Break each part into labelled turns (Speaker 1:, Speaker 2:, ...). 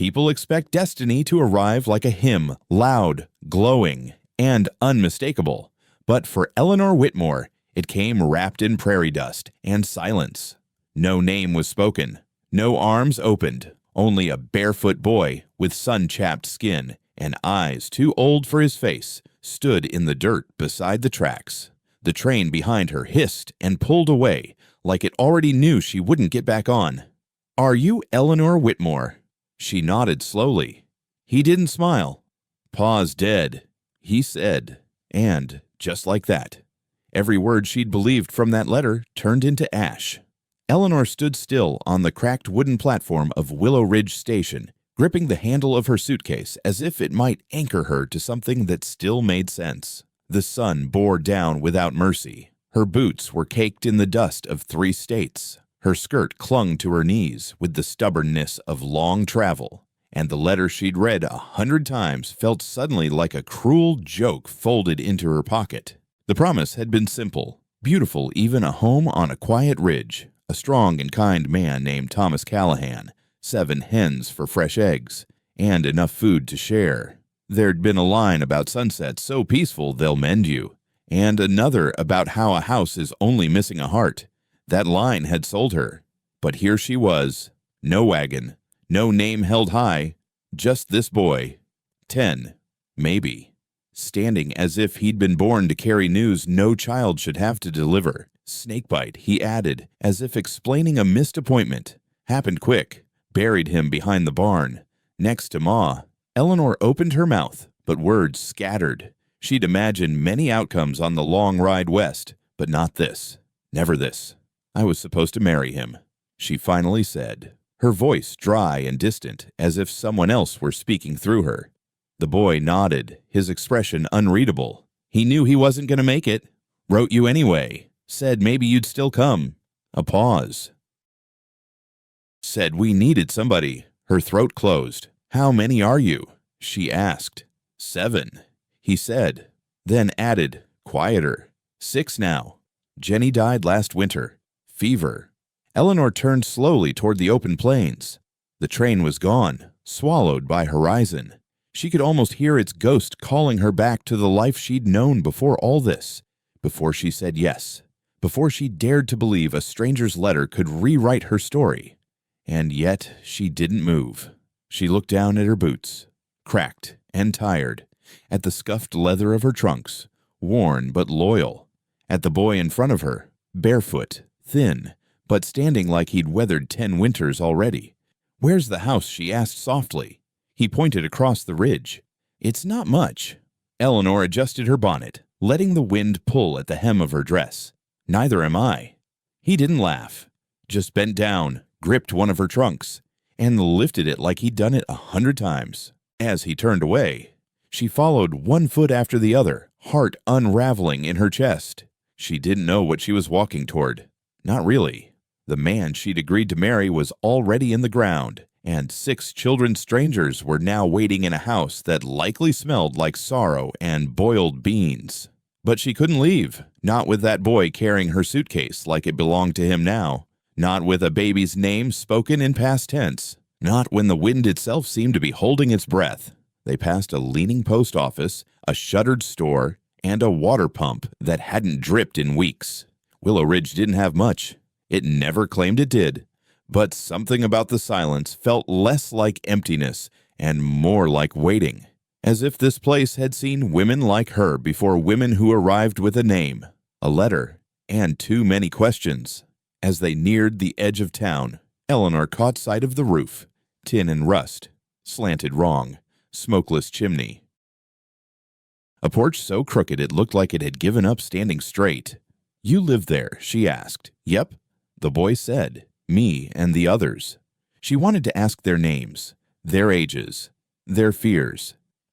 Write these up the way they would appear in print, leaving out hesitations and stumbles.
Speaker 1: People expect destiny to arrive like a hymn, loud, glowing, and unmistakable. But for Eleanor Whitmore, it came wrapped in prairie dust and silence. No name was spoken, no arms opened, only a barefoot boy with sun-chapped skin and eyes too old for his face stood in the dirt beside the tracks. The train behind her hissed and pulled away like it already knew she wouldn't get back on. "Are you Eleanor Whitmore?" She nodded slowly. He didn't smile. "Pa's dead," he said, and just like that, every word she'd believed from that letter turned into ash. Eleanor stood still on the cracked wooden platform of Willow Ridge Station, gripping the handle of her suitcase as if it might anchor her to something that still made sense. The sun bore down without mercy. Her boots were caked in the dust of 3 states. Her skirt clung to her knees with the stubbornness of long travel, and the letter she'd read 100 times felt suddenly like a cruel joke folded into her pocket. The promise had been simple, beautiful, even a home on a quiet ridge, a strong and kind man named Thomas Callahan, 7 hens for fresh eggs, and enough food to share. There'd been a line about sunsets so peaceful they'll mend you, and another about how a house is only missing a heart. That line had sold her. But here she was, no wagon, no name held high, just this boy, 10, maybe, standing as if he'd been born to carry news no child should have to deliver. "Snakebite," he added, as if explaining a missed appointment. "Happened quick. Buried him behind the barn, next to Ma." Eleanor opened her mouth, but words scattered. She'd imagined many outcomes on the long ride west, but not this. Never this. "I was supposed to marry him," she finally said, her voice dry and distant, as if someone else were speaking through her. The boy nodded, his expression unreadable. "He knew he wasn't going to make it. Wrote you anyway. Said maybe you'd still come." A pause. "Said we needed somebody." Her throat closed. "How many are you?" she asked. 7, he said, then added, quieter. 6 now. Jenny died last winter. Fever." Eleanor turned slowly toward the open plains. The train was gone, swallowed by horizon. She could almost hear its ghost calling her back to the life she'd known before all this, before she said yes, before she dared to believe a stranger's letter could rewrite her story. And yet she didn't move. She looked down at her boots, cracked and tired, at the scuffed leather of her trunks, worn but loyal, at the boy in front of her, barefoot, thin, but standing like he'd weathered 10 winters already. "Where's the house?" she asked softly. He pointed across the ridge. "It's not much." Eleanor adjusted her bonnet, letting the wind pull at the hem of her dress. "Neither am I." He didn't laugh, just bent down, gripped one of her trunks, and lifted it like he'd done it 100 times. As he turned away, she followed one foot after the other, heart unraveling in her chest. She didn't know what she was walking toward. Not really. The man she'd agreed to marry was already in the ground, and 6 children strangers were now waiting in a house that likely smelled like sorrow and boiled beans. But she couldn't leave, not with that boy carrying her suitcase like it belonged to him now, not with a baby's name spoken in past tense, not when the wind itself seemed to be holding its breath. They passed a leaning post office, a shuttered store, and a water pump that hadn't dripped in weeks. Willow Ridge didn't have much. It never claimed it did. But something about the silence felt less like emptiness and more like waiting, as if this place had seen women like her before women who arrived with a name, a letter, and too many questions. As they neared the edge of town, Eleanor caught sight of the roof, tin and rust, slanted wrong, smokeless chimney. A porch so crooked it looked like it had given up standing straight. "You live there?" she asked. "Yep," the boy said. "Me and the others." She wanted to ask their names, their ages, their fears.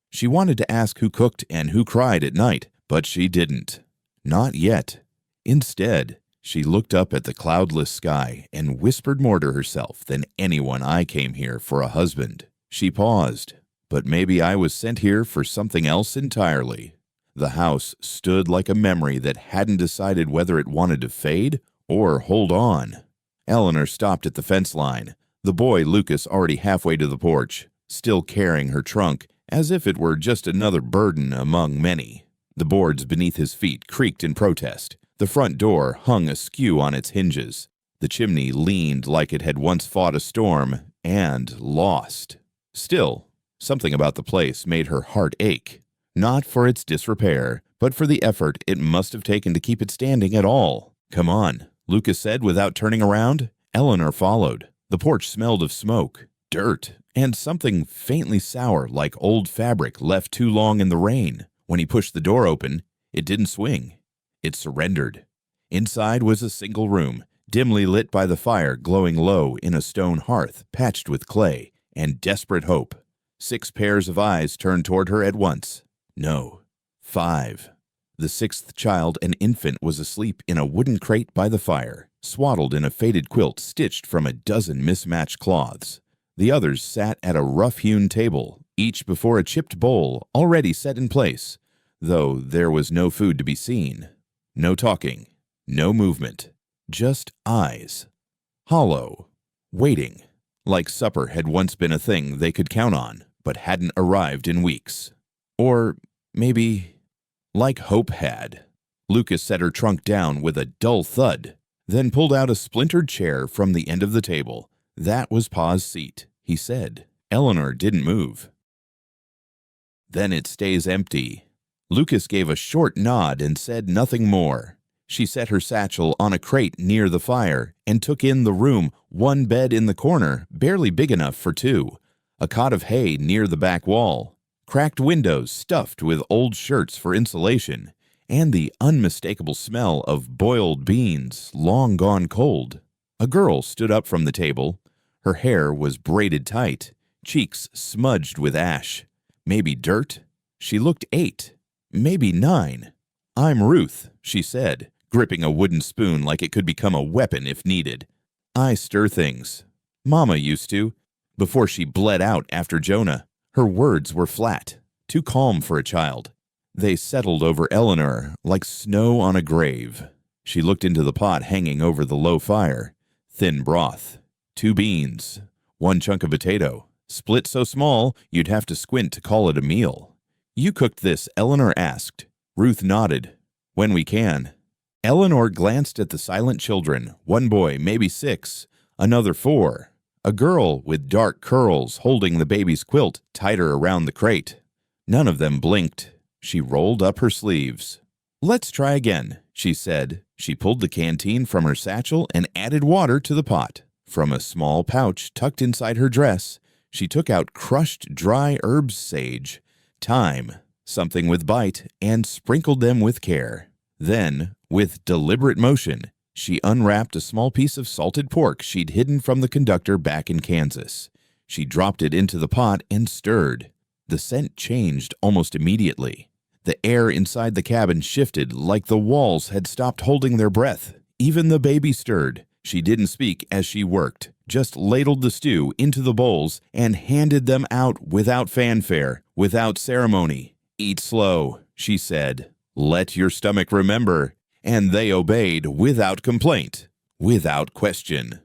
Speaker 1: She wanted to ask who cooked and who cried at night, but she didn't. Not yet. Instead, she looked up at the cloudless sky and whispered more to herself than anyone. "I came here for a husband." She paused. "But maybe I was sent here for something else entirely." The house stood like a memory that hadn't decided whether it wanted to fade or hold on. Eleanor stopped at the fence line, the boy Lucas already halfway to the porch. still carrying her trunk as if it were just another burden among many. The boards beneath his feet creaked in protest. The front door hung askew on its hinges. The chimney leaned like it had once fought a storm and lost. Still, something about the place made her heart ache, not for its disrepair, but for the effort it must have taken to keep it standing at all. "Come on," Lucas said without turning around. Eleanor followed. The porch smelled of smoke, dirt, and something faintly sour like old fabric left too long in the rain. When he pushed the door open, it didn't swing. It surrendered. Inside was a single room, dimly lit by the fire glowing low in a stone hearth patched with clay and desperate hope. 6 pairs of eyes turned toward her at once. No, 5. The 6th child, an infant, was asleep in a wooden crate by the fire, swaddled in a faded quilt stitched from a dozen mismatched cloths. The others sat at a rough-hewn table, each before a chipped bowl already set in place, though there was no food to be seen. No talking, no movement, just eyes. Hollow, waiting, like supper had once been a thing they could count on, but hadn't arrived in weeks. Or maybe, like hope had. Lucas set her trunk down with a dull thud, then pulled out a splintered chair from the end of the table. That was Pa's seat, he said. Eleanor didn't move. "Then it stays empty." Lucas gave a short nod and said nothing more. She set her satchel on a crate near the fire and took in the room, one bed in the corner, barely big enough for 2, a cot of hay near the back wall, cracked windows stuffed with old shirts for insulation, and the unmistakable smell of boiled beans long gone cold. A girl stood up from the table. Her hair was braided tight, cheeks smudged with ash. Maybe dirt? She looked 8, maybe 9. "I'm Ruth," she said, gripping a wooden spoon like it could become a weapon if needed. "I stir things. Mama used to, before she bled out after Jonah." Her words were flat, too calm for a child. They settled over Eleanor like snow on a grave. She looked into the pot hanging over the low fire. Thin broth, 2 beans, 1 chunk of potato, split so small you'd have to squint to call it a meal. "You cooked this?" Eleanor asked. Ruth nodded. "When we can." Eleanor glanced at the silent children, 1 boy, maybe 6, another 4, a girl with dark curls holding the baby's quilt tighter around the crate. None of them blinked. She rolled up her sleeves. "Let's try again," she said. She pulled the canteen from her satchel and added water to the pot. From a small pouch tucked inside her dress, she took out crushed dry herbs, sage, thyme, something with bite, and sprinkled them with care. Then, with deliberate motion, she unwrapped a small piece of salted pork she'd hidden from the conductor back in Kansas. She dropped it into the pot and stirred. The scent changed almost immediately. The air inside the cabin shifted like the walls had stopped holding their breath. Even the baby stirred. She didn't speak as she worked, just ladled the stew into the bowls and handed them out without fanfare, without ceremony. "Eat slow," she said. "Let your stomach remember." And they obeyed without complaint, without question.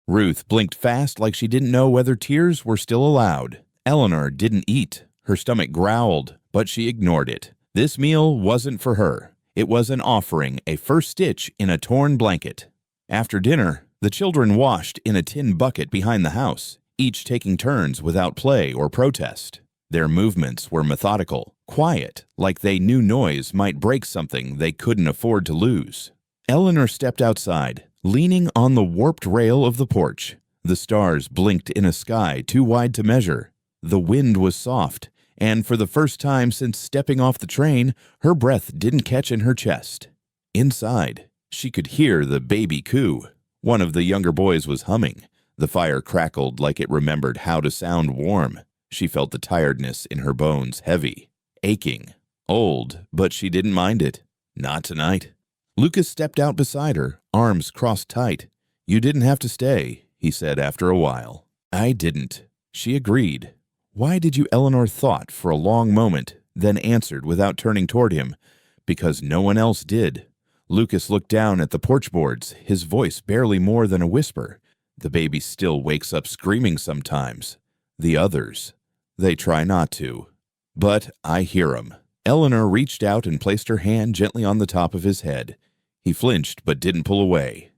Speaker 1: Ruth blinked fast like she didn't know whether tears were still allowed. Eleanor didn't eat. Her stomach growled, but she ignored it. This meal wasn't for her. It was an offering, a first stitch in a torn blanket. After dinner, the children washed in a tin bucket behind the house, each taking turns without play or protest. Their movements were methodical, quiet, like they knew noise might break something they couldn't afford to lose. Eleanor stepped outside, leaning on the warped rail of the porch. The stars blinked in a sky too wide to measure. The wind was soft, and for the first time since stepping off the train, her breath didn't catch in her chest. Inside, she could hear the baby coo. One of the younger boys was humming. The fire crackled like it remembered how to sound warm. She felt the tiredness in her bones heavy, aching, old, but she didn't mind it. Not tonight. Lucas stepped out beside her, arms crossed tight. "You didn't have to stay," he said after a while. "I didn't," she agreed. "Why did you?" Eleanor thought for a long moment, then answered without turning toward him. "Because no one else did." Lucas looked down at the porch boards, his voice barely more than a whisper. "The baby still wakes up screaming sometimes. The others. They try not to. But I hear 'em. Eleanor reached out and placed her hand gently on the top of his head. He flinched but didn't pull away.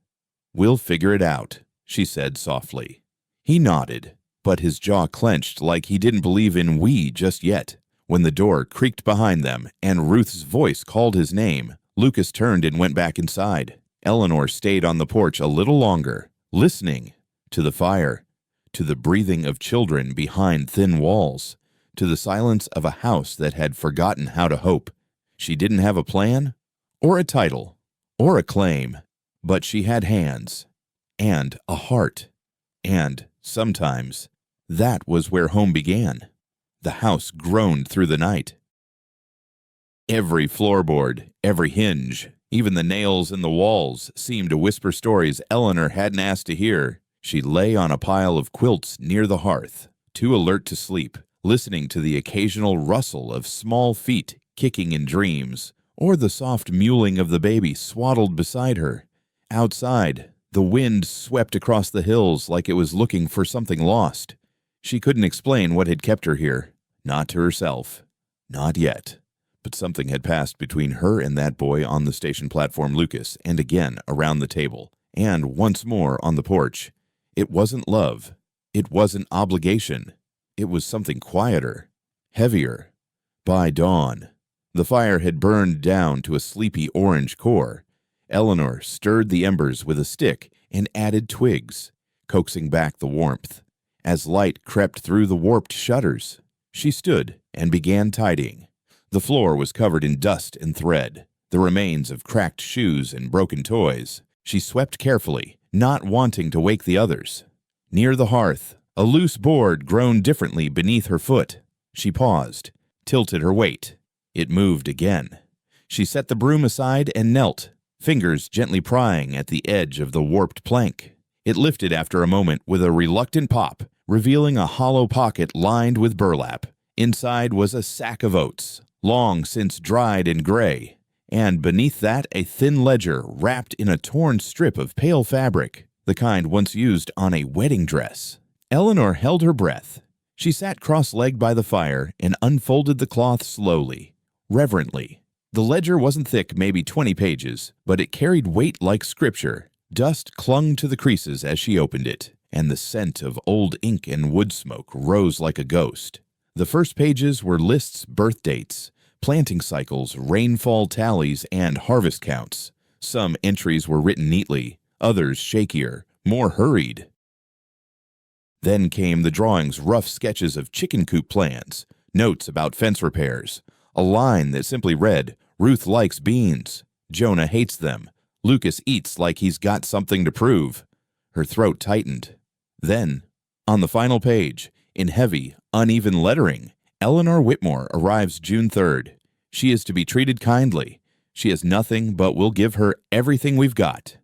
Speaker 1: "We'll figure it out," she said softly. He nodded, but his jaw clenched like he didn't believe in "we" just yet. When the door creaked behind them and Ruth's voice called his name, Lucas turned and went back inside. Eleanor stayed on the porch a little longer, listening to the fire, to the breathing of children behind thin walls, to the silence of a house that had forgotten how to hope. She didn't have a plan, or a title, or a claim, but she had hands, and a heart, and, sometimes, that was where home began. The house groaned through the night. Every floorboard, every hinge, even the nails in the walls seemed to whisper stories Eleanor hadn't asked to hear. She lay on a pile of quilts near the hearth, too alert to sleep, listening to the occasional rustle of small feet kicking in dreams, or the soft mewling of the baby swaddled beside her. Outside, the wind swept across the hills like it was looking for something lost. She couldn't explain what had kept her here. Not to herself. Not yet. But something had passed between her and that boy on the station platform, Lucas, and again around the table, and once more on the porch. It wasn't love. It wasn't obligation. It was something quieter, heavier. By dawn, the fire had burned down to a sleepy orange core. Eleanor stirred the embers with a stick and added twigs, coaxing back the warmth. As light crept through the warped shutters, she stood and began tidying. The floor was covered in dust and thread, the remains of cracked shoes and broken toys. She swept carefully, not wanting to wake the others. Near the hearth, a loose board groaned differently beneath her foot. She paused, tilted her weight. It moved again. She set the broom aside and knelt, fingers gently prying at the edge of the warped plank. It lifted after a moment with a reluctant pop, revealing a hollow pocket lined with burlap. Inside was a sack of oats, long since dried and gray, and beneath that a thin ledger wrapped in a torn strip of pale fabric, the kind once used on a wedding dress. Eleanor held her breath. She sat cross-legged by the fire and unfolded the cloth slowly, reverently. The ledger wasn't thick, maybe 20 pages, but it carried weight like scripture. Dust clung to the creases as she opened it, and the scent of old ink and wood smoke rose like a ghost. The first pages were lists, birth dates, planting cycles, rainfall tallies, and harvest counts. Some entries were written neatly, others shakier, more hurried. Then came the drawings, rough sketches of chicken coop plans, notes about fence repairs, a line that simply read, "Ruth likes beans. Jonah hates them. Lucas eats like he's got something to prove." Her throat tightened. Then, on the final page, in heavy, uneven lettering, "Eleanor Whitmore arrives June 3rd. She is to be treated kindly. She has nothing, but we'll give her everything we've got."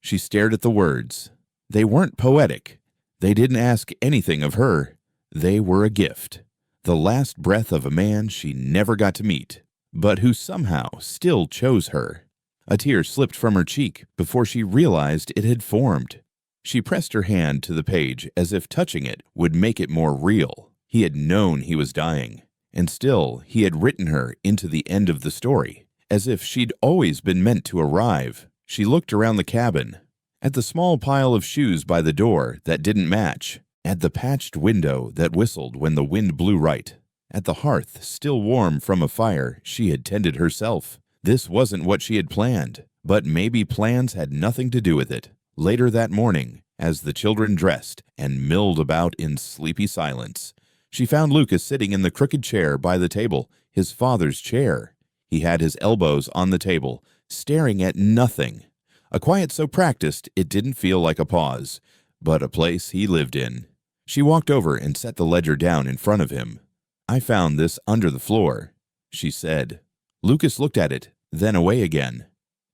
Speaker 1: She stared at the words. They weren't poetic. They didn't ask anything of her. They were a gift. The last breath of a man she never got to meet, but who somehow still chose her. A tear slipped from her cheek before she realized it had formed. She pressed her hand to the page as if touching it would make it more real. He had known he was dying, and still he had written her into the end of the story, as if she'd always been meant to arrive. She looked around the cabin, at the small pile of shoes by the door that didn't match, at the patched window that whistled when the wind blew right, at the hearth still warm from a fire she had tended herself. This wasn't what she had planned, but maybe plans had nothing to do with it. Later that morning, as the children dressed and milled about in sleepy silence, she found Lucas sitting in the crooked chair by the table, his father's chair. He had his elbows on the table, staring at nothing. A quiet so practiced it didn't feel like a pause, but a place he lived in. She walked over and set the ledger down in front of him. "I found this under the floor," she said. Lucas looked at it, then away again.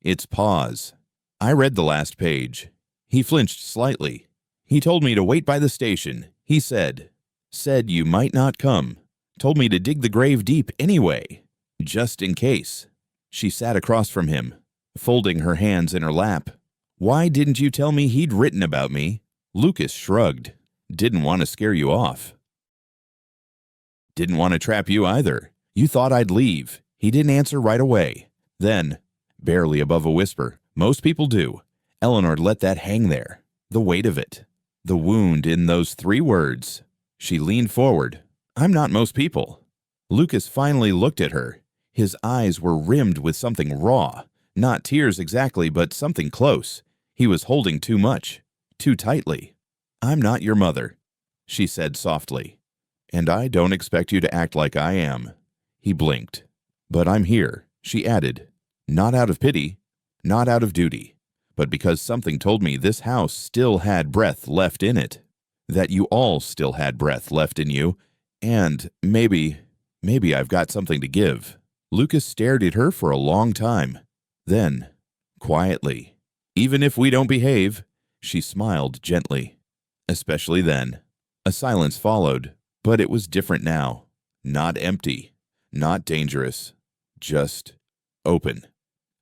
Speaker 1: "It's pause." I read the last page. He flinched slightly. "He told me to wait by the station. He said you might not come. Told me to dig the grave deep anyway, just in case." She sat across from him, folding her hands in her lap. "Why didn't you tell me he'd written about me?" Lucas shrugged. "Didn't want to scare you off." Didn't want to trap you either. You thought I'd leave." He didn't answer right away. Then, barely above a whisper, most people do, Eleanor let that hang there. The weight of it. The wound in those 3 words. She leaned forward. "I'm not most people." Lucas finally looked at her. His eyes were rimmed with something raw. Not tears exactly, but something close. He was holding too much. Too tightly. "I'm not your mother," she said softly. "And I don't expect you to act like I am." He blinked. "But I'm here," she added. "Not out of pity, not out of duty, but because something told me this house still had breath left in it. That you all still had breath left in you, and maybe I've got something to give." Lucas stared at her for a long time. Then, quietly, "Even if we don't behave," she smiled gently. "Especially then." A silence followed, but it was different now. Not empty, not dangerous, just open.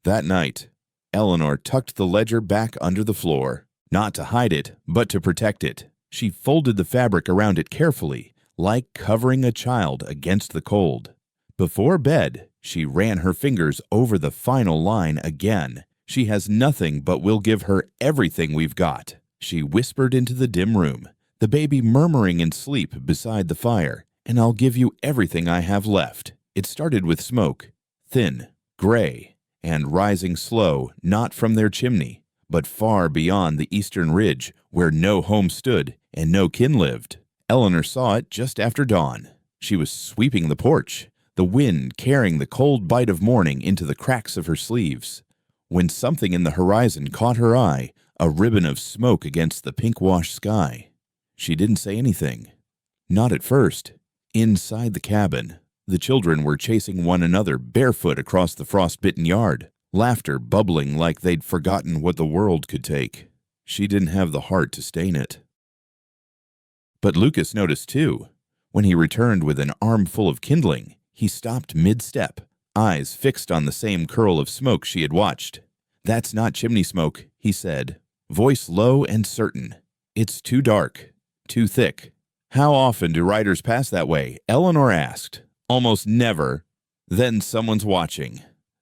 Speaker 1: That night, Eleanor tucked the ledger back under the floor, not to hide it, but to protect it. She folded the fabric around it carefully, like covering a child against the cold. Before bed, she ran her fingers over the final line again. "She has nothing, but we'll give her everything we've got," she whispered into the dim room, the baby murmuring in sleep beside the fire. "And I'll give you everything I have left." It started with smoke, thin, gray, and rising slow, not from their chimney, but far beyond the eastern ridge, where no home stood and no kin lived. Eleanor saw it just after dawn. She was sweeping the porch, the wind carrying the cold bite of morning into the cracks of her sleeves, when something in the horizon caught her eye, a ribbon of smoke against the pink-washed sky. She didn't say anything. Not at first. Inside the cabin, the children were chasing one another barefoot across the frost-bitten yard, laughter bubbling like they'd forgotten what the world could take. She didn't have the heart to stain it. But Lucas noticed too. When he returned with an armful of kindling, he stopped mid-step, eyes fixed on the same curl of smoke she had watched. "That's not chimney smoke," he said, voice low and certain. "It's too dark, too thick." "How often do riders pass that way?" Eleanor asked. "Almost never." "Then someone's watching."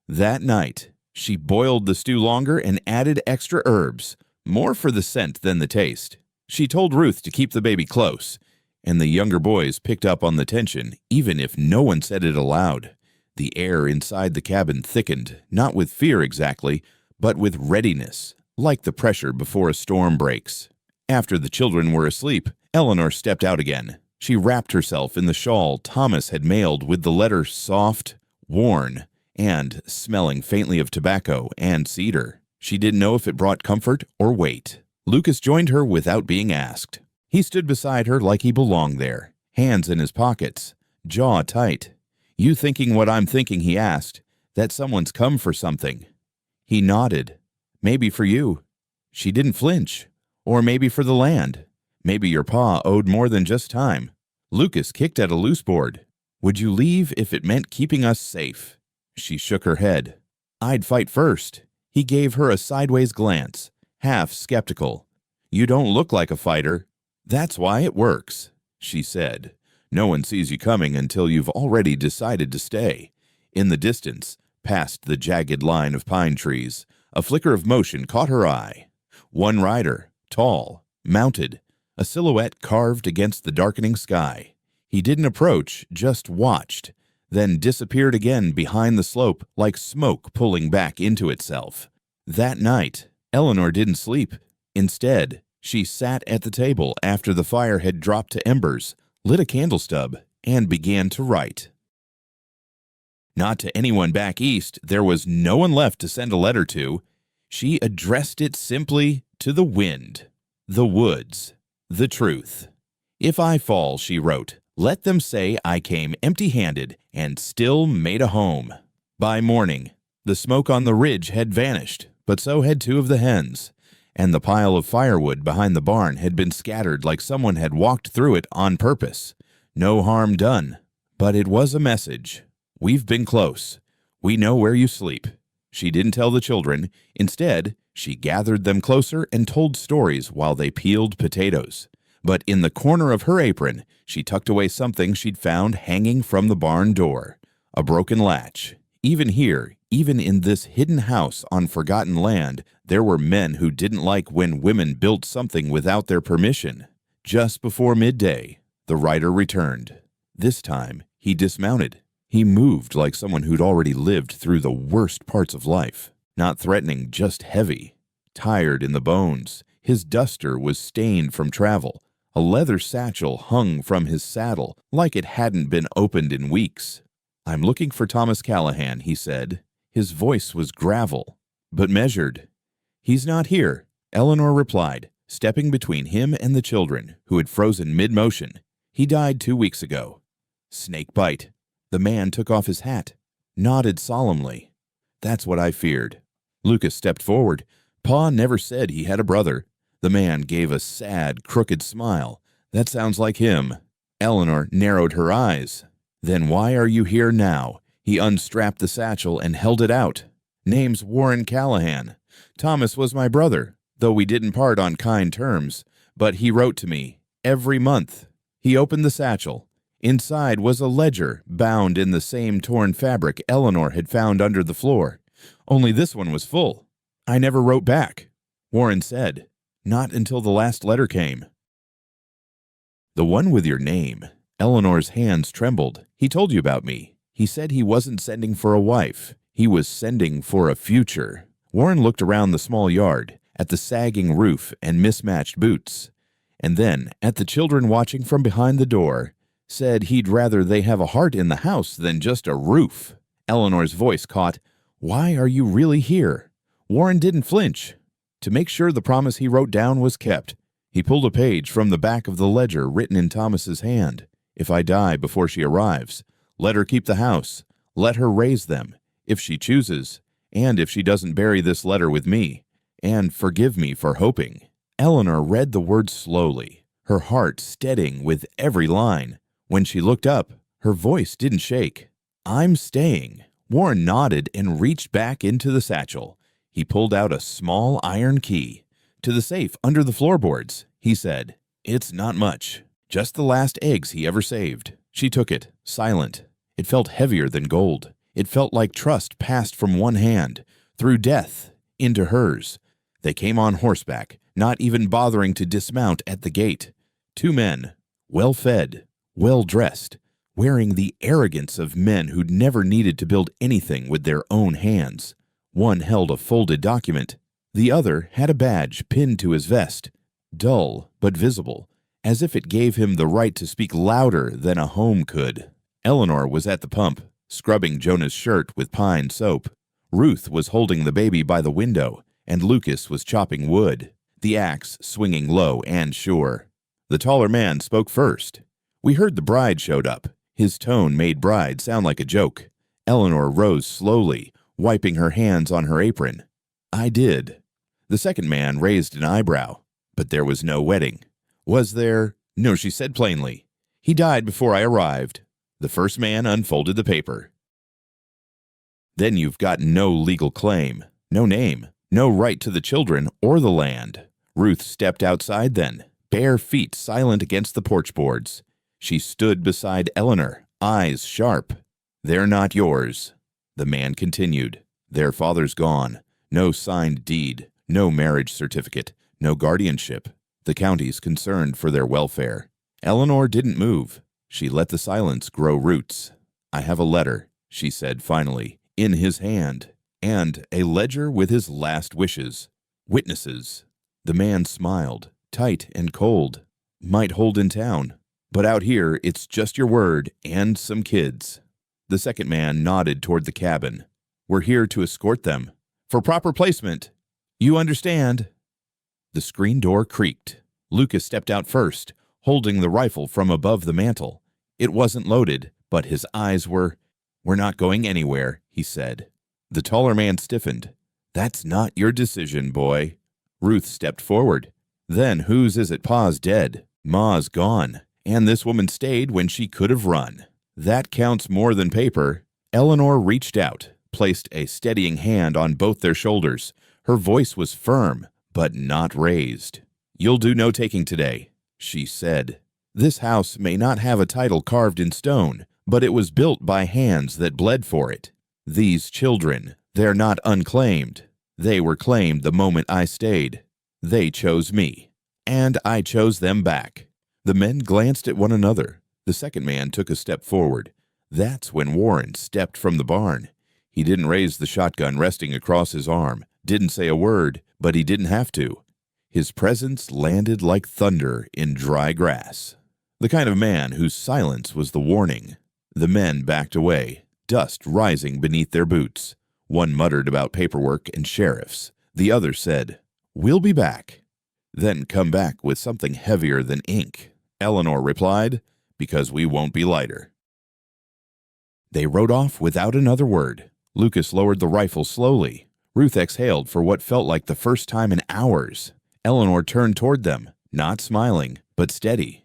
Speaker 1: That night, she boiled the stew longer and added extra herbs, more for the scent than the taste. She told Ruth to keep the baby close, and the younger boys picked up on the tension, even if no one said it aloud. The air inside the cabin thickened, not with fear exactly, but with readiness, like the pressure before a storm breaks. After the children were asleep, Eleanor stepped out again. She wrapped herself in the shawl Thomas had mailed with the letter soft, worn, and smelling faintly of tobacco and cedar. She didn't know if it brought comfort or weight. Lucas joined her without being asked. He stood beside her like he belonged there, hands in his pockets, jaw tight. "You thinking what I'm thinking?" he asked. "That someone's come for something." He nodded. "Maybe for you." She didn't flinch. "Or maybe for the land. Maybe your pa owed more than just time." Lucas kicked at a loose board. "Would you leave if it meant keeping us safe?" She shook her head. "I'd fight first." He gave her a sideways glance, half skeptical. "You don't look like a fighter." "That's why it works," she said. "No one sees you coming until you've already decided to stay." In the distance, past the jagged line of pine trees, a flicker of motion caught her eye. One rider, tall, mounted, a silhouette carved against the darkening sky. He didn't approach, just watched, then disappeared again behind the slope like smoke pulling back into itself. That night, Eleanor didn't sleep. Instead, she sat at the table after the fire had dropped to embers, lit a candle stub, and began to write. Not to anyone back east, there was no one left to send a letter to. She addressed it simply to the wind, the woods, the truth. "If I fall," she wrote, "let them say I came empty-handed and still made a home." By morning, the smoke on the ridge had vanished, but so had 2 of the hens, and the pile of firewood behind the barn had been scattered like someone had walked through it on purpose. No harm done, but it was a message. "We've been close. We know where you sleep." She didn't tell the children. Instead, she gathered them closer and told stories while they peeled potatoes. But in the corner of her apron, She tucked away something she'd found hanging from the barn door, a broken latch. Even here, even in this hidden house on forgotten land, there were men who didn't like when women built something without their permission. Just before midday, the rider returned. This time, he dismounted. He moved like someone who'd already lived through the worst parts of life. Not threatening, just heavy. Tired in the bones. His duster was stained from travel. A leather satchel hung from his saddle like it hadn't been opened in weeks. "I'm looking for Thomas Callahan," he said. His voice was gravel, but measured. "He's not here," Eleanor replied, stepping between him and the children, who had frozen mid-motion. "He died 2 weeks ago." "Snake bite." The man took off his hat, nodded solemnly. "That's what I feared." Lucas stepped forward. "Pa never said he had a brother." The man gave a sad, crooked smile. "That sounds like him." Eleanor narrowed her eyes. "Then why are you here now?" He unstrapped the satchel and held it out. "Name's Warren Callahan. Thomas was my brother, though we didn't part on kind terms, but he wrote to me every month." He opened the satchel. Inside was a ledger bound in the same torn fabric Eleanor had found under the floor. Only this one was full. "I never wrote back," Warren said. "Not until the last letter came." "The one with your name." Eleanor's hands trembled. "He told you about me. He said he wasn't sending for a wife. He was sending for a future." Warren looked around the small yard, at the sagging roof and mismatched boots, and then at the children watching from behind the door. Said he'd rather they have a heart in the house than just a roof. Eleanor's voice caught, "Why are you really here?" Warren didn't flinch. To make sure the promise he wrote down was kept, he pulled a page from the back of the ledger written in Thomas's hand. "If I die before she arrives, let her keep the house. Let her raise them, if she chooses, and if she doesn't bury this letter with me. And forgive me for hoping." Eleanor read the words slowly, her heart steadying with every line. When she looked up, her voice didn't shake. "I'm staying." Warren nodded and reached back into the satchel. He pulled out a small iron key. "To the safe under the floorboards," he said. "It's not much. Just the last eggs he ever saved." She took it, silent. It felt heavier than gold. It felt like trust passed from one hand, through death, into hers. They came on horseback, not even bothering to dismount at the gate. 2 men, well-fed, well-dressed, wearing the arrogance of men who'd never needed to build anything with their own hands. One held a folded document. The other had a badge pinned to his vest, dull but visible, as if it gave him the right to speak louder than a home could. Eleanor was at the pump, scrubbing Jonah's shirt with pine soap. Ruth was holding the baby by the window, and Lucas was chopping wood, the axe swinging low and sure. The taller man spoke first. "We heard the bride showed up." His tone made bride sound like a joke. Eleanor rose slowly, wiping her hands on her apron. "I did." The second man raised an eyebrow. "But there was no wedding." "Was there?" "No," she said plainly. "He died before I arrived." The first man unfolded the paper. "Then you've got no legal claim, no name, no right to the children or the land." Ruth stepped outside then, bare feet silent against the porch boards. She stood beside Eleanor, eyes sharp. "They're not yours." The man continued. "Their father's gone. No signed deed, no marriage certificate, no guardianship. The county's concerned for their welfare." Eleanor didn't move. She let the silence grow roots. "I have a letter," she said finally, "in his hand, and a ledger with his last wishes. Witnesses." The man smiled, tight and cold. "Might hold in town. But out here, it's just your word and some kids." The second man nodded toward the cabin. "We're here to escort them. For proper placement. You understand?" The screen door creaked. Lucas stepped out first, holding the rifle from above the mantel. It wasn't loaded, but his eyes were. "We're not going anywhere," he said. The taller man stiffened. "That's not your decision, boy." Ruth stepped forward. "Then whose is it Pa's dead? Ma's gone. And this woman stayed when she could have run. That counts more than paper." Eleanor reached out, placed a steadying hand on both their shoulders. Her voice was firm, but not raised. "You'll do no taking today," she said. This house may not have a title carved in stone, but it was built by hands that bled for it. These children, they're not unclaimed. They were claimed the moment I stayed. They chose me, and I chose them back." The men glanced at one another. The second man took a step forward. That's when Warren stepped from the barn. He didn't raise the shotgun resting across his arm, didn't say a word, but he didn't have to. His presence landed like thunder in dry grass. The kind of man whose silence was the warning. The men backed away, dust rising beneath their boots. One muttered about paperwork and sheriffs. The other said, "We'll be back." "Then come back with something heavier than ink," Eleanor replied, "because we won't be lighter." They rode off without another word. Lucas lowered the rifle slowly. Ruth exhaled for what felt like the first time in hours. Eleanor turned toward them, not smiling, but steady.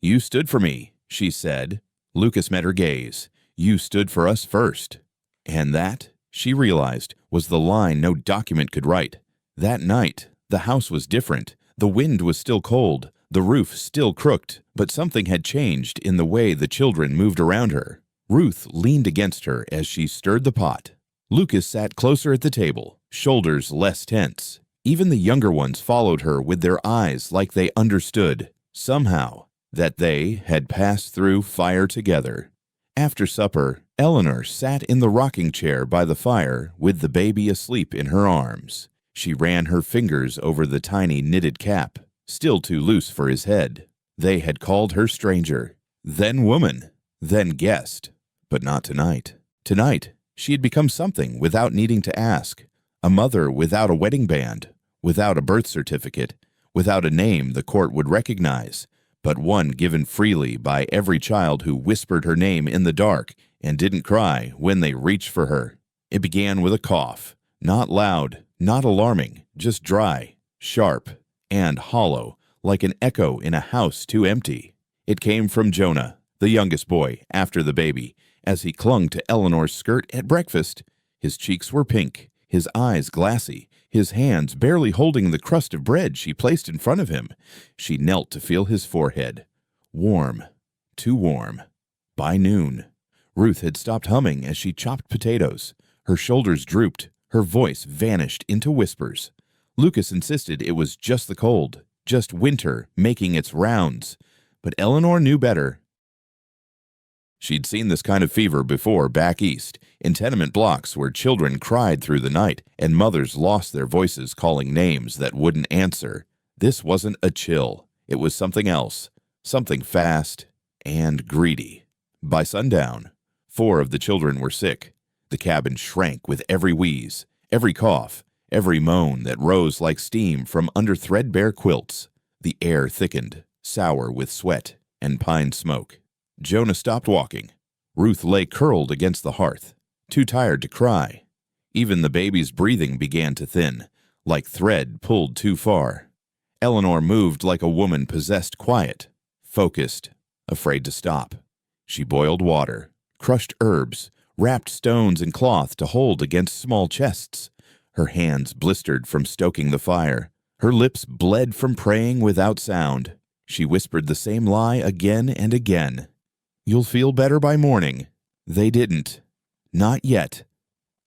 Speaker 1: "You stood for me," she said. Lucas met her gaze. "You stood for us first." And that, she realized, was the line no document could write. That night, the house was different. The wind was still cold, the roof still crooked, but something had changed in the way the children moved around her. Ruth leaned against her as she stirred the pot. Lucas sat closer at the table, shoulders less tense. Even the younger ones followed her with their eyes like they understood, somehow, that they had passed through fire together. After supper, Eleanor sat in the rocking chair by the fire with the baby asleep in her arms. She ran her fingers over the tiny knitted cap, still too loose for his head. They had called her stranger, then woman, then guest. But not tonight. Tonight, she had become something without needing to ask. A mother without a wedding band, without a birth certificate, without a name the court would recognize, but one given freely by every child who whispered her name in the dark and didn't cry when they reached for her. It began with a cough, not loud, not alarming, just dry, sharp, and hollow, like an echo in a house too empty. It came from Jonah, the youngest boy, after the baby, as he clung to Eleanor's skirt at breakfast. His cheeks were pink, his eyes glassy, his hands barely holding the crust of bread she placed in front of him. She knelt to feel his forehead. Warm, too warm. By noon, Ruth had stopped humming as she chopped potatoes. Her shoulders drooped, her voice vanished into whispers. Lucas insisted it was just the cold, just winter making its rounds. But Eleanor knew better. She'd seen this kind of fever before back east, in tenement blocks where children cried through the night and mothers lost their voices calling names that wouldn't answer. This wasn't a chill. It was something else, something fast and greedy. By sundown, 4 of the children were sick. The cabin shrank with every wheeze, every cough, every moan that rose like steam from under threadbare quilts. The air thickened, sour with sweat and pine smoke. Jonah stopped walking. Ruth lay curled against the hearth, too tired to cry. Even the baby's breathing began to thin, like thread pulled too far. Eleanor moved like a woman possessed, quiet, focused, afraid to stop. She boiled water, crushed herbs, wrapped stones in cloth to hold against small chests. Her hands blistered from stoking the fire. Her lips bled from praying without sound. She whispered the same lie again and again. "You'll feel better by morning." They didn't. Not yet.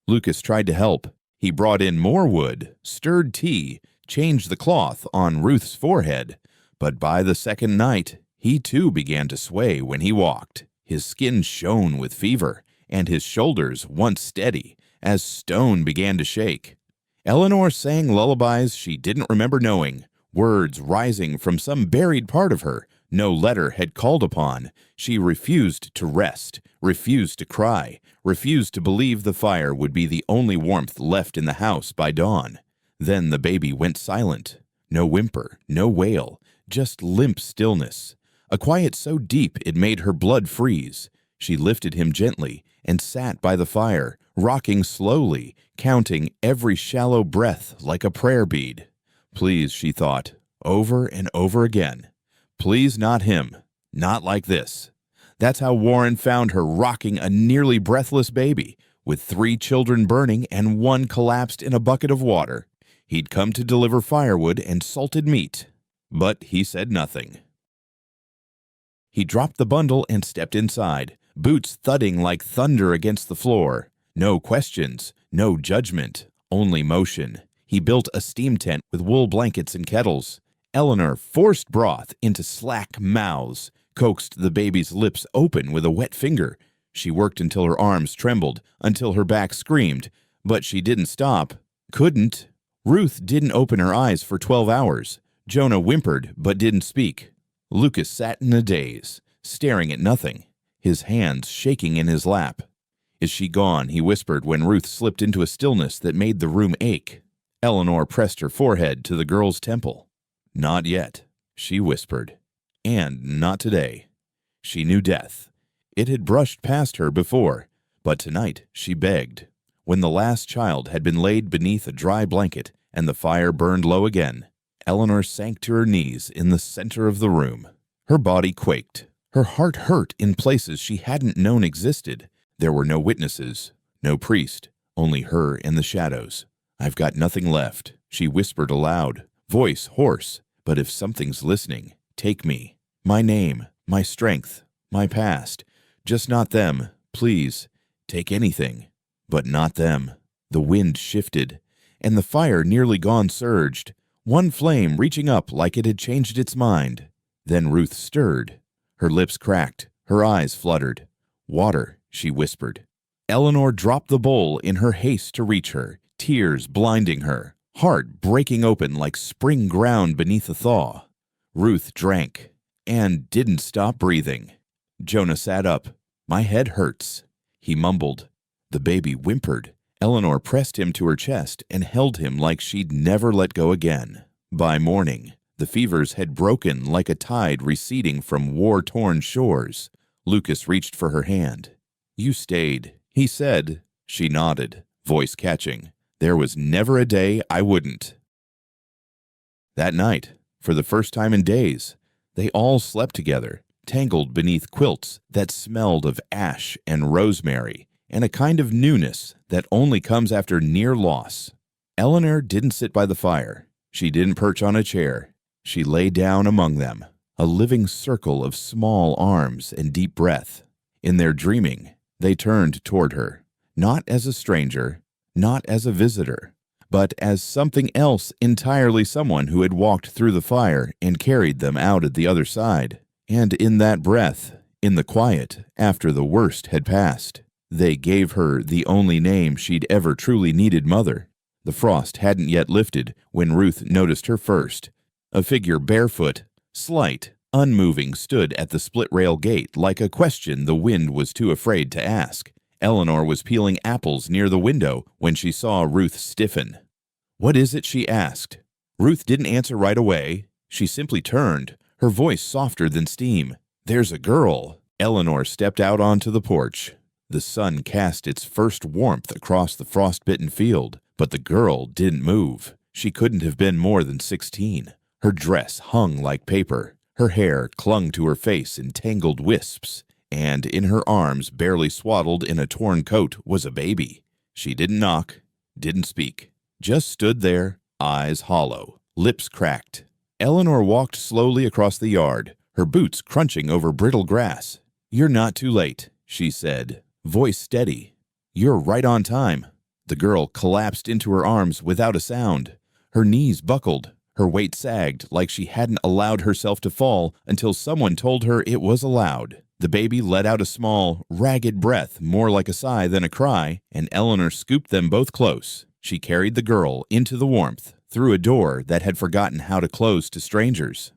Speaker 1: Lucas tried to help. He brought in more wood, stirred tea, changed the cloth on Ruth's forehead. But by the second night, he too began to sway when he walked. His skin shone with fever, and his shoulders, once steady, as stone, began to shake. Eleanor sang lullabies she didn't remember knowing, words rising from some buried part of her no letter had called upon. She refused to rest, refused to cry, refused to believe the fire would be the only warmth left in the house by dawn. Then the baby went silent. No whimper, no wail, just limp stillness. A quiet so deep it made her blood freeze. She lifted him gently and sat by the fire, rocking slowly, counting every shallow breath like a prayer bead. Please, she thought, over and over again. Please not him. Not like this. That's how Warren found her rocking a nearly breathless baby, with 3 children burning and 1 collapsed in a bucket of water. He'd come to deliver firewood and salted meat, but he said nothing. He dropped the bundle and stepped inside, boots thudding like thunder against the floor. No questions, no judgment, only motion. He built a steam tent with wool blankets and kettles. Eleanor forced broth into slack mouths, coaxed the baby's lips open with a wet finger. She worked until her arms trembled, until her back screamed, but she didn't stop. Couldn't. Ruth didn't open her eyes for 12 hours. Jonah whimpered but didn't speak. Lucas sat in a daze, staring at nothing, his hands shaking in his lap. "Is she gone?" he whispered when Ruth slipped into a stillness that made the room ache. Eleanor pressed her forehead to the girl's temple. "Not yet," she whispered. "And not today." She knew death. It had brushed past her before, but tonight she begged. When the last child had been laid beneath a dry blanket and the fire burned low again, Eleanor sank to her knees in the center of the room. Her body quaked. Her heart hurt in places she hadn't known existed. There were no witnesses, no priest, only her and the shadows. "I've got nothing left," she whispered aloud, voice hoarse. "But if something's listening, take me. My name, my strength, my past. Just not them, please. Take anything, but not them." The wind shifted, and the fire nearly gone surged, one flame reaching up like it had changed its mind. Then Ruth stirred. Her lips cracked, her eyes fluttered. "Water," she whispered. Eleanor dropped the bowl in her haste to reach her, tears blinding her, heart breaking open like spring ground beneath a thaw. Ruth drank, and didn't stop breathing. Jonah sat up. "My head hurts," he mumbled. The baby whimpered. Eleanor pressed him to her chest and held him like she'd never let go again. By morning, the fevers had broken like a tide receding from war-torn shores. Lucas reached for her hand. "You stayed," he said. She nodded, voice catching. "There was never a day I wouldn't." That night, for the first time in days, they all slept together, tangled beneath quilts that smelled of ash and rosemary, and a kind of newness that only comes after near loss. Eleanor didn't sit by the fire. She didn't perch on a chair. She lay down among them, a living circle of small arms and deep breath. In their dreaming, they turned toward her, not as a stranger, not as a visitor, but as something else entirely, someone who had walked through the fire and carried them out at the other side. And in that breath, in the quiet, after the worst had passed, they gave her the only name she'd ever truly needed, Mother. The frost hadn't yet lifted when Ruth noticed her first. A figure barefoot, slight, unmoving, stood at the split-rail gate like a question the wind was too afraid to ask. Eleanor was peeling apples near the window when she saw Ruth stiffen. "What is it?" she asked. Ruth didn't answer right away. She simply turned, her voice softer than steam. "There's a girl." Eleanor stepped out onto the porch. The sun cast its first warmth across the frost-bitten field, but the girl didn't move. She couldn't have been more than 16. Her dress hung like paper. Her hair clung to her face in tangled wisps, and in her arms, barely swaddled in a torn coat, was a baby. She didn't knock, didn't speak, just stood there, eyes hollow, lips cracked. Eleanor walked slowly across the yard, her boots crunching over brittle grass. "You're not too late," she said, voice steady. "You're right on time." The girl collapsed into her arms without a sound. Her knees buckled. Her weight sagged like she hadn't allowed herself to fall until someone told her it was allowed. The baby let out a small, ragged breath, more like a sigh than a cry, and Eleanor scooped them both close. She carried the girl into the warmth, through a door that had forgotten how to close to strangers.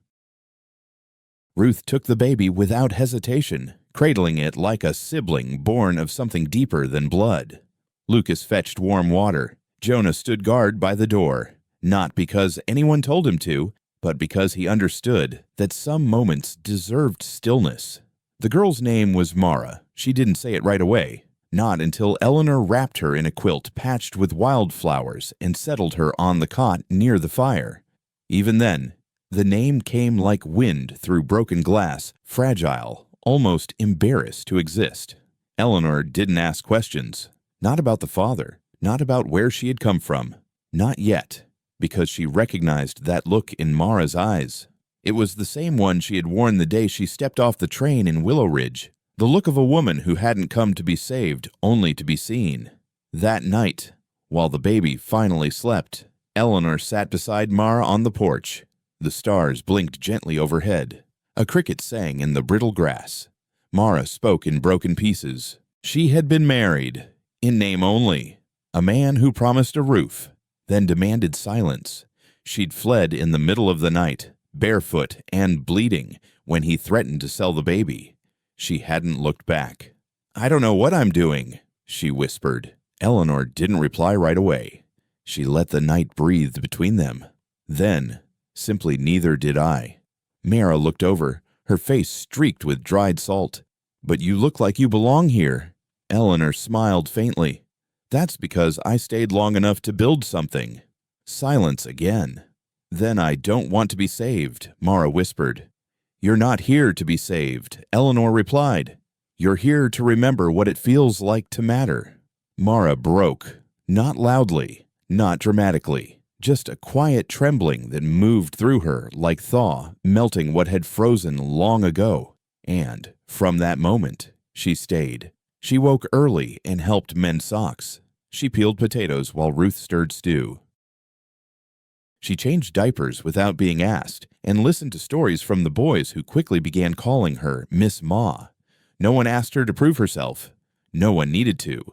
Speaker 1: Ruth took the baby without hesitation, cradling it like a sibling born of something deeper than blood. Lucas fetched warm water. Jonah stood guard by the door, not because anyone told him to, but because he understood that some moments deserved stillness. The girl's name was Mara. She didn't say it right away, not until Eleanor wrapped her in a quilt patched with wildflowers and settled her on the cot near the fire. Even then, the name came like wind through broken glass, fragile, almost embarrassed to exist. Eleanor didn't ask questions. Not about the father, not about where she had come from. Not yet, because she recognized that look in Mara's eyes. It was the same one she had worn the day she stepped off the train in Willow Ridge, the look of a woman who hadn't come to be saved, only to be seen. That night, while the baby finally slept, Eleanor sat beside Mara on the porch. The stars blinked gently overhead. A cricket sang in the brittle grass. Mara spoke in broken pieces. She had been married, in name only. A man who promised a roof, then demanded silence. She'd fled in the middle of the night, barefoot and bleeding, when he threatened to sell the baby. She hadn't looked back. "I don't know what I'm doing," she whispered. Eleanor didn't reply right away. She let the night breathe between them. Then, simply neither did I. Mara looked over, her face streaked with dried salt. "But you look like you belong here." Eleanor smiled faintly. "That's because I stayed long enough to build something." Silence again. "Then I don't want to be saved," Mara whispered. "You're not here to be saved," Eleanor replied. "You're here to remember what it feels like to matter." Mara broke, not loudly, not dramatically, just a quiet trembling that moved through her like thaw, melting what had frozen long ago. And, from that moment, she stayed. She woke early and helped mend socks. She peeled potatoes while Ruth stirred stew. She changed diapers without being asked and listened to stories from the boys who quickly began calling her Miss Ma. No one asked her to prove herself. No one needed to,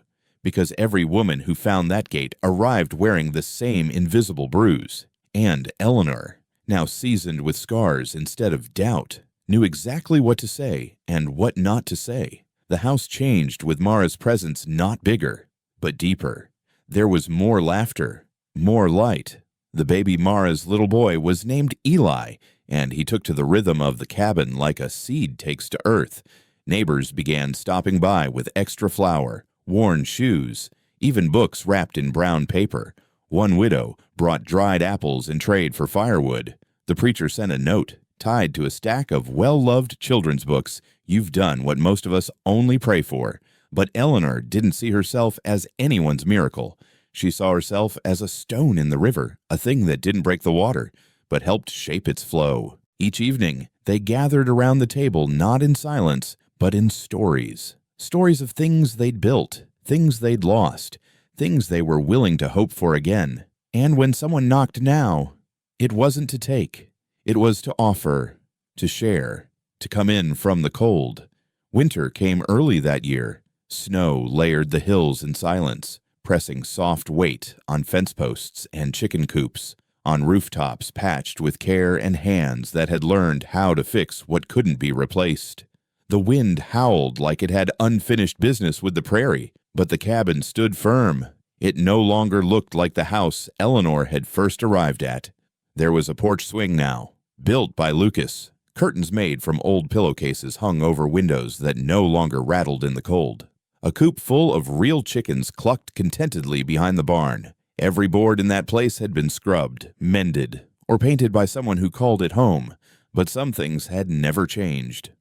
Speaker 1: because every woman who found that gate arrived wearing the same invisible bruise. And Eleanor, now seasoned with scars instead of doubt, knew exactly what to say and what not to say. The house changed with Mara's presence, not bigger, but deeper. There was more laughter, more light. The baby Mara's little boy was named Eli, and he took to the rhythm of the cabin like a seed takes to earth. Neighbors began stopping by with extra flour, worn shoes, even books wrapped in brown paper. One widow brought dried apples in trade for firewood. The preacher sent a note tied to a stack of well-loved children's books. "You've done what most of us only pray for." But Eleanor didn't see herself as anyone's miracle. She saw herself as a stone in the river, a thing that didn't break the water, but helped shape its flow. Each evening, they gathered around the table not in silence, but in stories. Stories of things they'd built, things they'd lost, things they were willing to hope for again. And when someone knocked now, it wasn't to take. It was to offer, to share, to come in from the cold. Winter came early that year. Snow layered the hills in silence, pressing soft weight on fence posts and chicken coops, on rooftops patched with care and hands that had learned how to fix what couldn't be replaced. The wind howled like it had unfinished business with the prairie, but the cabin stood firm. It no longer looked like the house Eleanor had first arrived at. There was a porch swing now, built by Lucas. Curtains made from old pillowcases hung over windows that no longer rattled in the cold. A coop full of real chickens clucked contentedly behind the barn. Every board in that place had been scrubbed, mended, or painted by someone who called it home, but some things had never changed.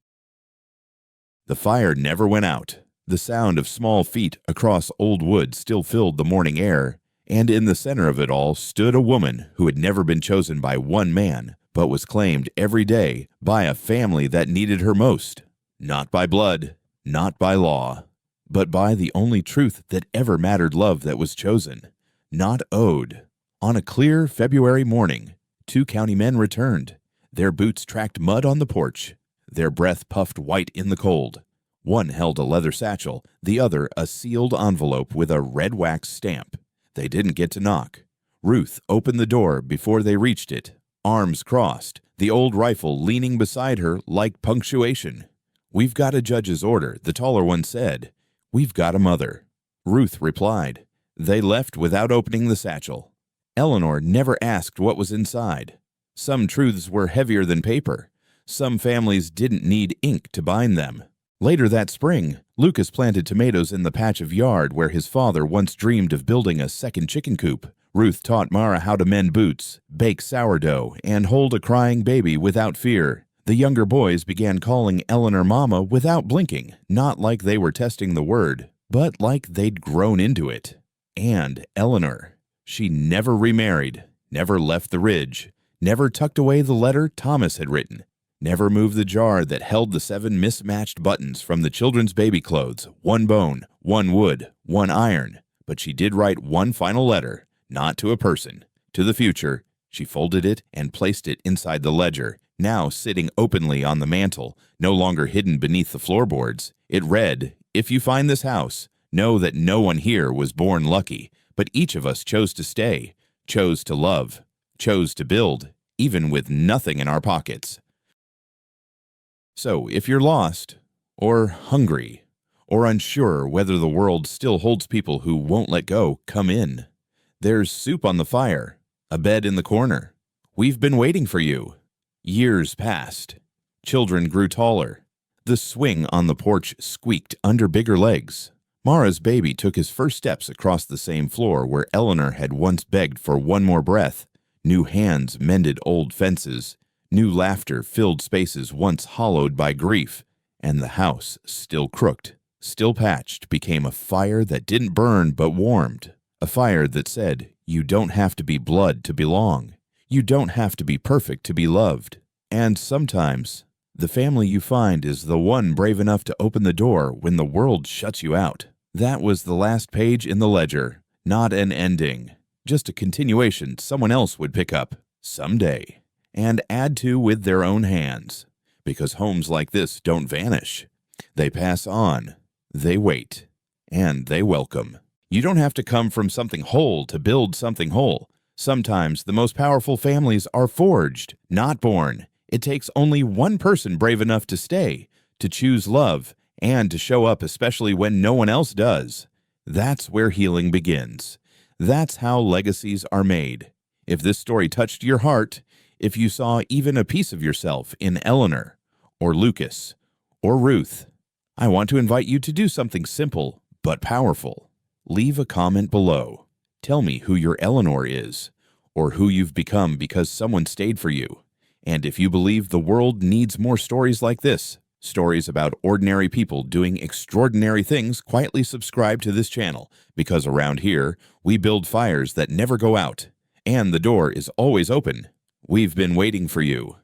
Speaker 1: The fire never went out. The sound of small feet across old wood still filled the morning air, and in the center of it all stood a woman who had never been chosen by one man, but was claimed every day by a family that needed her most. Not by blood, not by law, but by the only truth that ever mattered: love that was chosen, not owed. On a clear February morning, 2 county men returned. Their boots tracked mud on the porch. Their breath puffed white in the cold. One held a leather satchel, the other a sealed envelope with a red wax stamp. They didn't get to knock. Ruth opened the door before they reached it, arms crossed, the old rifle leaning beside her like punctuation. "We've got a judge's order," the taller one said. "We've got a mother." Ruth replied. They left without opening the satchel. Eleanor never asked what was inside. Some truths were heavier than paper. Some families didn't need ink to bind them. Later that spring, Lucas planted tomatoes in the patch of yard where his father once dreamed of building a second chicken coop. Ruth taught Mara how to mend boots, bake sourdough, and hold a crying baby without fear. The younger boys began calling Eleanor Mama without blinking, not like they were testing the word, but like they'd grown into it. And Eleanor, she never remarried, never left the ridge, Never tucked away the letter Thomas had written. Never moved the jar that held the 7 mismatched buttons from the children's baby clothes, 1 bone, 1 wood, 1 iron. But she did write one final letter, not to a person, to the future. She folded it and placed it inside the ledger, now sitting openly on the mantel, no longer hidden beneath the floorboards. It read, "If you find this house, know that no one here was born lucky, but each of us chose to stay, chose to love, chose to build, even with nothing in our pockets." So if you're lost, or hungry, or unsure whether the world still holds people who won't let go, come in. There's soup on the fire, a bed in the corner. We've been waiting for you. Years passed. Children grew taller. The swing on the porch squeaked under bigger legs. Mara's baby took his first steps across the same floor where Eleanor had once begged for one more breath. New hands mended old fences. New laughter filled spaces once hollowed by grief. And the house, still crooked, still patched, became a fire that didn't burn but warmed. A fire that said, you don't have to be blood to belong. You don't have to be perfect to be loved. And sometimes, the family you find is the one brave enough to open the door when the world shuts you out. That was the last page in the ledger, not an ending. Just a continuation someone else would pick up someday and add to with their own hands. Because homes like this don't vanish. They pass on, they wait, and they welcome. You don't have to come from something whole to build something whole. Sometimes the most powerful families are forged, not born. It takes only one person brave enough to stay, to choose love, and to show up especially when no one else does. That's where healing begins. That's how legacies are made. If this story touched your heart, if you saw even a piece of yourself in Eleanor, or Lucas, or Ruth, I want to invite you to do something simple but powerful. Leave a comment below. Tell me who your Eleanor is, or who you've become because someone stayed for you. And if you believe the world needs more stories like this, stories about ordinary people doing extraordinary things, quietly subscribe to this channel, because around here, we build fires that never go out, and the door is always open. We've been waiting for you.